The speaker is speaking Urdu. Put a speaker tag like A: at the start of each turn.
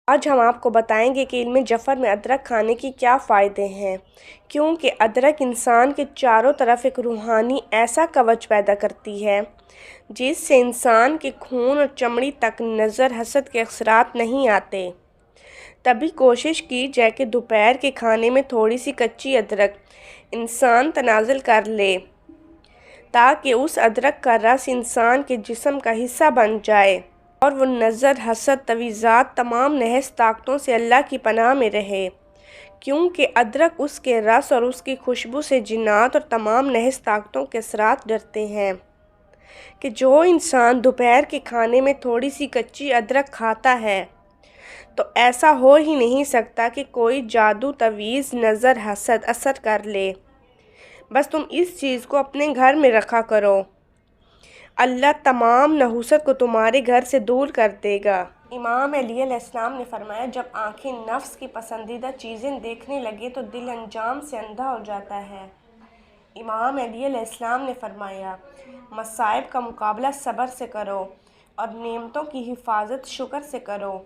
A: آج ہم آپ کو بتائیں گے کہ علم جعفر میں ادرک کھانے کی کیا فائدے ہیں، کیونکہ ادرک انسان کے چاروں طرف ایک روحانی ایسا کوچ پیدا کرتی ہے جس سے انسان کے خون اور چمڑی تک نظر حسد کے اثرات نہیں آتے۔ تبھی کوشش کی جائے کہ دوپہر کے کھانے میں تھوڑی سی کچی ادرک انسان تناول کر لے تاکہ اس ادرک کا رس انسان کے جسم کا حصہ بن جائے اور وہ نظر، حسد، تعویذات، تمام نحس طاقتوں سے اللہ کی پناہ میں رہے، کیونکہ ادرک اس کے رس اور اس کی خوشبو سے جنات اور تمام نحس طاقتوں کے اثرات ڈرتے ہیں کہ جو انسان دوپہر کے کھانے میں تھوڑی سی کچی ادرک کھاتا ہے تو ایسا ہو ہی نہیں سکتا کہ کوئی جادو، تعویذ، نظر، حسد اثر کر لے۔ بس تم اس چیز کو اپنے گھر میں رکھا کرو، اللہ تمام نحوست کو تمہارے گھر سے دور کر دے گا۔ امام علی علیہ السلام نے فرمایا، جب آنکھیں نفس کی پسندیدہ چیزیں دیکھنے لگے تو دل انجام سے اندھا ہو جاتا ہے۔ امام علی علیہ السلام نے فرمایا، مصائب کا مقابلہ صبر سے کرو اور نعمتوں کی حفاظت شکر سے کرو۔